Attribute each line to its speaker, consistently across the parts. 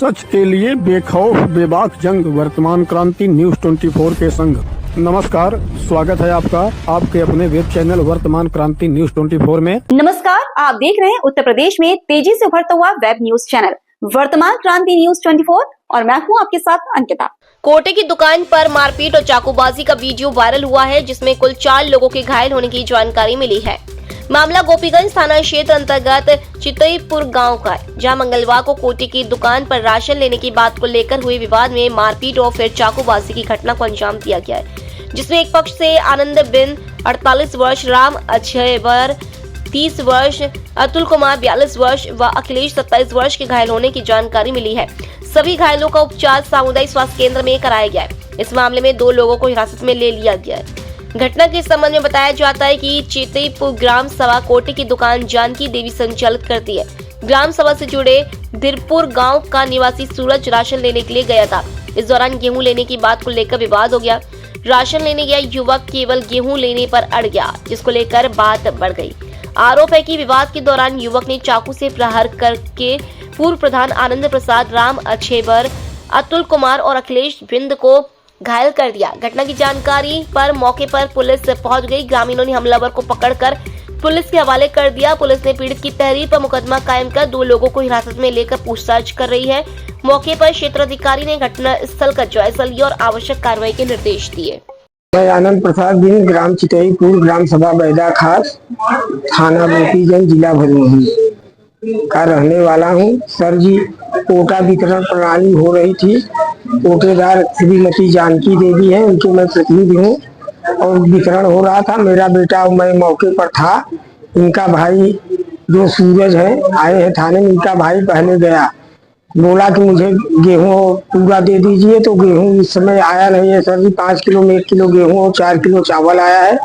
Speaker 1: सच के लिए बेखौफ बेबाक जंग, वर्तमान क्रांति न्यूज 24 के संग। नमस्कार, स्वागत है आपका आपके अपने वेब चैनल वर्तमान क्रांति न्यूज 24 में।
Speaker 2: नमस्कार, आप देख रहे हैं उत्तर प्रदेश में तेजी से उभरता हुआ वेब न्यूज चैनल वर्तमान क्रांति न्यूज 24 और मैं हूं आपके साथ अंकिता।
Speaker 3: कोटे की दुकान पर मारपीट और चाकूबाजी का वीडियो वायरल हुआ है, जिसमें कुल 4 लोगों के घायल होने की जानकारी मिली है। मामला गोपीगंज थाना क्षेत्र अंतर्गत चितईपुर गांव का है, जहां मंगलवार को कोटे की दुकान पर राशन लेने की बात को लेकर हुए विवाद में मारपीट और फिर चाकूबाजी की घटना को अंजाम दिया गया है, जिसमें एक पक्ष से आनंद बिन 48 वर्ष, राम अछेबर 30 वर्ष, अतुल कुमार 42 वर्ष व अखिलेश 27 वर्ष के घायल होने की जानकारी मिली है। सभी घायलों का उपचार सामुदायिक स्वास्थ्य केंद्र में कराया गया है। इस मामले में 2 लोगों को हिरासत में ले लिया गया है। घटना के संबंध में बताया जाता है कि चितईपुर ग्राम सभा कोटे की दुकान जानकी देवी संचालित करती है। ग्राम सभा से जुड़े दिरपुर गांव का निवासी सूरज राशन लेने के लिए गया था। इस दौरान गेहूं लेने की बात को लेकर विवाद हो गया। राशन लेने गया युवक केवल गेहूं लेने पर अड़ गया, जिसको लेकर बात बढ़ गई। आरोप है कि विवाद के दौरान युवक ने चाकू से प्रहार करके पूर्व प्रधान आनंद प्रसाद, राम अछेबर, अतुल कुमार और अखिलेश बिंद को घायल कर दिया। घटना की जानकारी पर मौके पर पुलिस पहुंच गई। ग्रामीणों ने हमलावर को पकड़कर पुलिस के हवाले कर दिया। पुलिस ने पीड़ित की तहरीर पर मुकदमा कायम कर 2 लोगों को हिरासत में लेकर पूछताछ कर रही है। मौके पर क्षेत्राधिकारी ने घटना स्थल का जायजा लिया और आवश्यक कार्रवाई के निर्देश दिए।
Speaker 4: मैं आनंद प्रसाद बिन, ग्राम चितईपुर, ग्राम सभा बैदा खास, थाना गोपीगंज, जिला भदोही का रहने वाला हूँ। सर जी, कोटा वितरण प्रणाली हो रही थी। कोटेदार श्रीमती जानकी देवी है, उनके मैं प्रतिनिधि हूँ और वितरण हो रहा था। मेरा बेटा और मैं मौके पर था। इनका भाई जो सूरज है आए हैं थाने में। इनका भाई पहले गया, बोला कि मुझे गेहूं पूरा दे दीजिए, तो गेहूं इस समय आया नहीं है सर जी। 5 किलो में 1 किलो गेहूं और 4 किलो चावल आया है।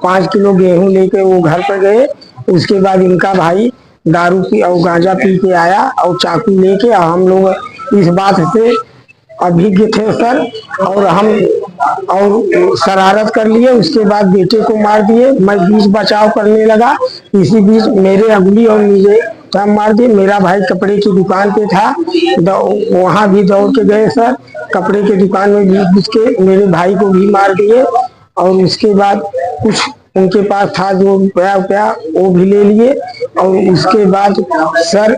Speaker 4: 5 किलो गेहूं लेके वो घर पर गए। उसके बाद इनका भाई दारू पी और गांजा पी के आया और चाकू लेके, हम लोग इस बात से अभिज्ञ थे सर, और हम और शरारत कर लिए। उसके बाद बेटे को मार दिए। मैं बीच बचाव करने लगा, इसी बीच मेरे अगली और मुझे मार दिए। मेरा भाई कपड़े की दुकान पे था, वहां भी दौड़ के गए सर। कपड़े की दुकान में भी घुस के मेरे भाई को भी मार दिए और उसके बाद कुछ उनके पास था जो रुपया वो भी ले लिए। और उसके बाद सर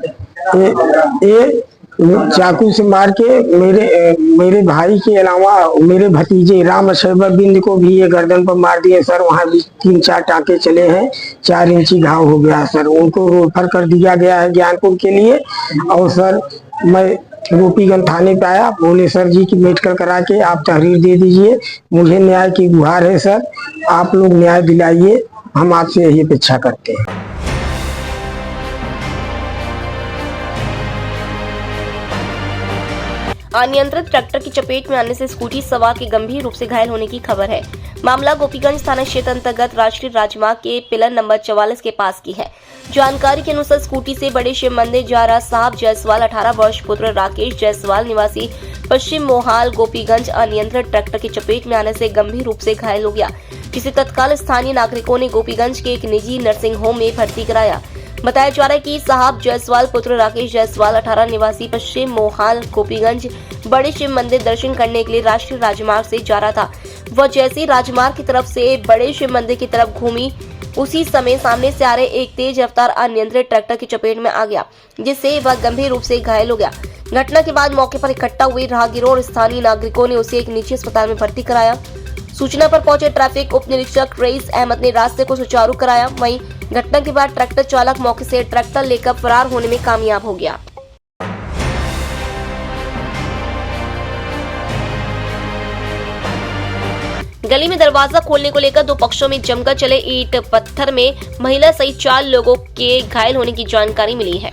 Speaker 4: ये चाकू से मार के मेरे भाई के अलावा मेरे भतीजे राम अछेबर बिंद को भी ये गर्दन पर मार दिए सर। वहाँ भी 3-4 टाँके चले हैं, 4 इंची घाव हो गया सर। उनको रेफर कर दिया गया है ज्ञानपुर के लिए। और सर मैं गोपीगंज थाने पे आया, बोले सर जी की मेडिकल करा के आप तहरीर दे दीजिए। मुझे न्याय की गुहार है सर, आप लोग न्याय दिलाइए, हम आपसे यही अपेक्षा करते हैं।
Speaker 3: अनियंत्रित ट्रैक्टर की चपेट में आने से स्कूटी सवार के गंभीर रूप से घायल होने की खबर है। मामला गोपीगंज थाना क्षेत्र अंतर्गत राष्ट्रीय राजमार्ग के पिलर नंबर 44 के पास की है। जानकारी के अनुसार स्कूटी से बड़े शिव मंदिर जा रहा साहब जायसवाल 18 वर्ष पुत्र राकेश जायसवाल निवासी पश्चिम मोहाल गोपीगंज अनियंत्रित ट्रैक्टर की चपेट में आने से गंभीर रूप से घायल हो गया, जिसे तत्काल स्थानीय नागरिकों ने गोपीगंज के एक निजी नर्सिंग होम में भर्ती कराया। बताया जा रहा है कि साहब जायसवाल पुत्र राकेश जायसवाल 18 निवासी पश्चिम मोहाल गोपीगंज बड़े शिव मंदिर दर्शन करने के लिए राष्ट्रीय राजमार्ग से जा रहा था। वह जैसे ही राजमार्ग की तरफ से बड़े शिव मंदिर की तरफ घूमी, उसी समय सामने से आ रहे एक तेज रफ्तार अनियंत्रित ट्रैक्टर की चपेट में आ गया, जिससे वह गंभीर रूप से घायल हो गया। घटना के बाद मौके पर इकट्ठा हुए राहगीरों और स्थानीय नागरिकों ने उसे एक निजी अस्पताल में भर्ती कराया। सूचना पर पहुंचे ट्रैफिक उप निरीक्षक रईस अहमद ने रास्ते को सुचारू कराया। वहीं घटना के बाद ट्रैक्टर चालक मौके से ट्रैक्टर लेकर फरार होने में कामयाब हो गया। गली में दरवाजा खोलने को लेकर 2 पक्षों में जमकर चले ईंट पत्थर में महिला सहित 4 लोगों के घायल होने की जानकारी मिली है।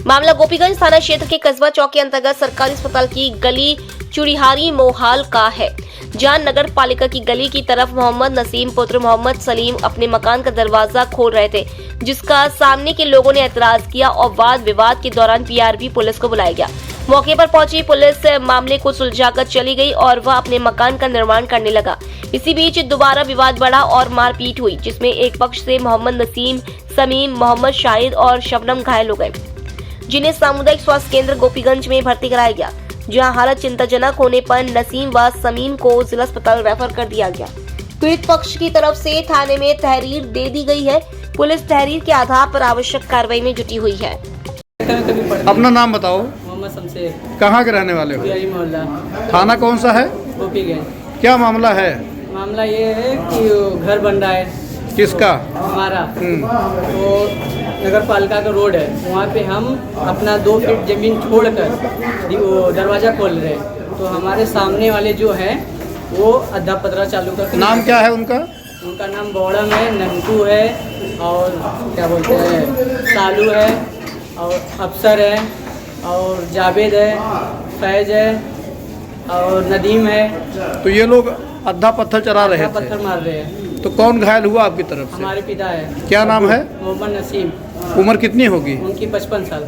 Speaker 3: मामला गोपीगंज थाना क्षेत्र के कस्बा चौक के अंतर्गत सरकारी अस्पताल की गली चुड़िहारी मोहाल का है, जहां नगर पालिका की गली की तरफ मोहम्मद नसीम पुत्र मोहम्मद सलीम अपने मकान का दरवाजा खोल रहे थे, जिसका सामने के लोगों ने एतराज किया और वाद विवाद के दौरान पीआरपी पुलिस को बुलाया गया। मौके पर पहुंची पुलिस मामले को सुलझाकर चली गई और वह अपने मकान का निर्माण करने लगा। इसी बीच दोबारा विवाद बढ़ा और मारपीट हुई, जिसमें एक पक्ष से मोहम्मद नसीम, समीम, मोहम्मद शाहिद और शबनम घायल हो गए। जिन्हें सामुदायिक स्वास्थ्य केंद्र गोपीगंज में भर्ती कराया गया, जहां हालत चिंताजनक होने पर नसीम व समीम को जिला अस्पताल रेफर कर दिया गया। पीड़ित पक्ष की तरफ से थाने में तहरीर दे दी गई है। पुलिस तहरीर के आधार पर आवश्यक कार्रवाई में जुटी हुई है।
Speaker 5: अपना नाम बताओ।
Speaker 6: मोहम्मद शमशेर,
Speaker 5: कहाँ के रहने वाले हो?
Speaker 6: बिहारी मोहल्ला,
Speaker 5: थाना कौन सा है?
Speaker 6: गोपीगंज।
Speaker 5: क्या मामला है?
Speaker 6: मामला ये है कि घर बन रहा है।
Speaker 5: किसका?
Speaker 6: हमारा। तो नगर पालिका का रोड है, वहाँ पे हम अपना 2 फीट जमीन छोड़कर वो दरवाज़ा खोल रहे हैं। तो हमारे सामने वाले जो है वो अद्धा पतरा चालू कर।
Speaker 5: नाम क्या है उनका?
Speaker 6: उनका नाम बौड़म है, नंटू है और क्या बोलते हैं सालू है और अफसर है और जावेद है, फैज है और नदीम है।
Speaker 5: तो ये लोग अद्धा पत्थर चला रहे थे।
Speaker 6: पत्थर मार रहे हैं।
Speaker 5: तो कौन घायल हुआ आपकी तरफ से?
Speaker 6: हमारे पिता है।
Speaker 5: क्या नाम है?
Speaker 6: मोहम्मद नसीम।
Speaker 5: उम्र कितनी होगी?
Speaker 6: उनकी 55 साल।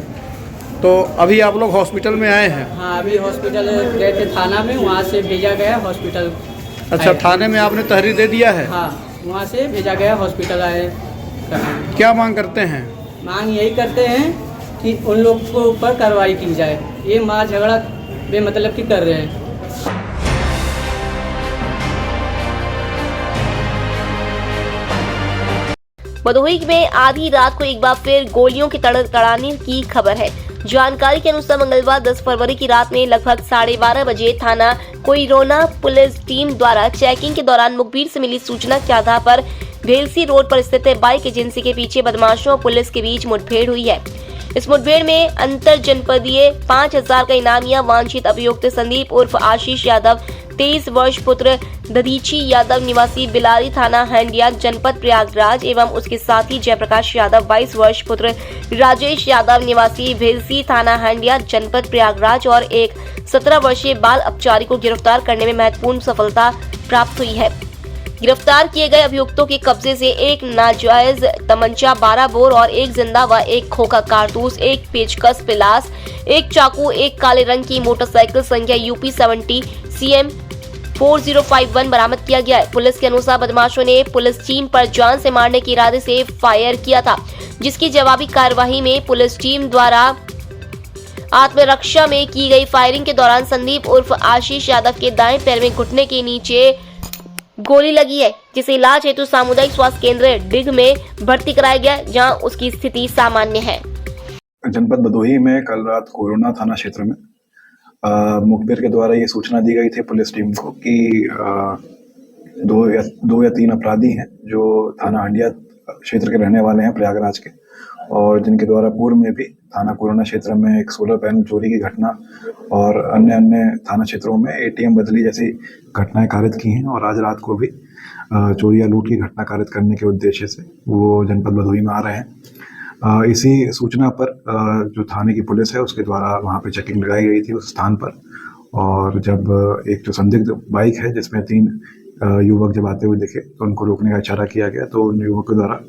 Speaker 5: तो अभी आप लोग हॉस्पिटल में आए हैं?
Speaker 6: हाँ, अभी हॉस्पिटल गए थे थाना में, वहाँ से भेजा गया हॉस्पिटल।
Speaker 5: अच्छा, थाने में आपने तहरीर दे दिया है?
Speaker 6: हाँ, वहाँ से भेजा गया हॉस्पिटल आए।
Speaker 5: क्या मांग करते हैं?
Speaker 6: मांग यही करते हैं कि उन लोग को ऊपर कार्रवाई की जाए। ये मार झगड़ा बेमतलब की कर रहे हैं।
Speaker 3: भदोही में आधी रात को एक बार फिर गोलियों की तड़ाने की खबर है। जानकारी के अनुसार मंगलवार 10 फरवरी की रात में लगभग 12:30 बजे थाना कोइरोना पुलिस टीम द्वारा चेकिंग के दौरान मुखबिर से मिली सूचना के आधार पर भेलसी रोड पर स्थित बाइक एजेंसी के पीछे बदमाशों और पुलिस के बीच मुठभेड़ हुई है। इस मुठभेड़ में अंतर जनपदीय 5000 का इनामिया वांछित अभियुक्त संदीप उर्फ आशीष यादव 23 वर्ष पुत्र दधीची यादव निवासी बिलारी थाना हंडिया जनपद प्रयागराज एवं उसके साथी जयप्रकाश यादव 22 वर्ष पुत्र राजेश यादव निवासी भेलसी थाना हंडिया जनपद प्रयागराज और एक 17 वर्षीय बाल अपचारी को गिरफ्तार करने में महत्वपूर्ण सफलता प्राप्त हुई है। गिरफ्तार किए गए अभियुक्तों के कब्जे से एक नाजायज तमंचा 12 बोर और एक जिंदा व एक खोखा कारतूस, एक पेचकस पिलास, एक चाकू, एक काले रंग की मोटरसाइकिल संख्या यूपी 70 CM 4051 बरामद किया गया है। पुलिस के अनुसार बदमाशों ने पुलिस टीम पर जान से मारने के इरादे से फायर किया था, जिसकी जवाबी कार्यवाही में पुलिस टीम द्वारा आत्मरक्षा में की गई फायरिंग के दौरान संदीप उर्फ आशीष यादव के दाएं पैर में घुटने के नीचे गोली लगी है, जिसे इलाज हेतु सामुदायिक स्वास्थ्य केंद्र डिग में भर्ती कराया गया, जहां उसकी स्थिति सामान्य है।
Speaker 7: जनपद भदोही में कल रात कोरोना थाना क्षेत्र में मुखबिर के द्वारा ये सूचना दी गई थी पुलिस टीम को कि 2 या 3 अपराधी हैं जो थाना हंडिया क्षेत्र के रहने वाले हैं प्रयागराज के, और जिनके द्वारा पूर्व में भी थाना कोरोना क्षेत्र में एक सोलर पैनल चोरी की घटना और अन्य थाना क्षेत्रों में ATM बदली जैसी घटनाएं कारित की हैं, और आज रात को भी चोरी या लूट की घटना कारित करने के उद्देश्य से वो जनपद भदोही में आ रहे हैं। इसी सूचना पर जो थाने की पुलिस है उसके द्वारा वहाँ पे चेकिंग लगाई गई थी उस स्थान पर, और जब एक जो संदिग्ध बाइक है जिसमें 3 युवक जब आते हुए दिखे तो उनको रोकने का इशारा किया गया, तो उन युवकों के द्वारा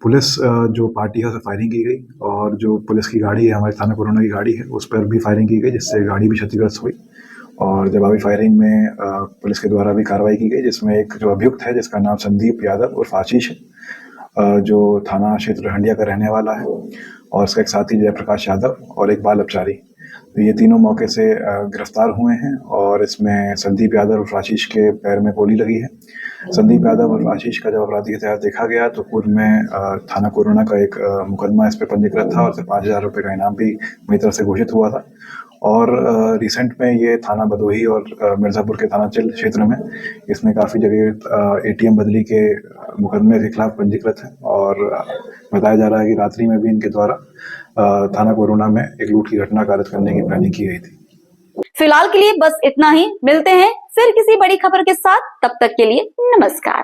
Speaker 7: पुलिस जो पार्टी है उसे फायरिंग की गई, और जो पुलिस की गाड़ी है, हमारे थाना कोरोना की गाड़ी है, उस पर भी फायरिंग की गई, जिससे गाड़ी भी क्षतिग्रस्त हुई। और जवाबी फायरिंग में पुलिस के द्वारा भी कार्रवाई की गई, जिसमें एक जो अभियुक्त है जिसका नाम संदीप यादव उर्फ आशीष है, जो थाना क्षेत्र हंडिया का रहने वाला है, और उसका एक साथी जयप्रकाश यादव और एक बाल अपचारी, तो ये तीनों मौके से गिरफ्तार हुए हैं। और इसमें संदीप यादव और आशीष के पैर में गोली लगी है। संदीप यादव और आशीष का जब अपराधी के तहत देखा गया तो पूर्व में थाना कोरोना का एक मुकदमा इस पर पंजीकृत था, और 5000 रुपये का इनाम भी मेरी तरफ से घोषित हुआ था। और रिसेंट में ये थाना भदोही और मिर्ज़ापुर के थाना चिल क्षेत्र में इसमें काफ़ी जगह ATM बदली के मुकदमे के खिलाफ पंजीकृत है, और बताया जा रहा है कि रात्रि में भी इनके द्वारा थाना कोरोना में एक लूट की घटना कारित करने की प्लानिंग की गई थी।
Speaker 2: फिलहाल के लिए बस इतना ही। मिलते हैं फिर किसी बड़ी खबर के साथ, तब तक के लिए नमस्कार।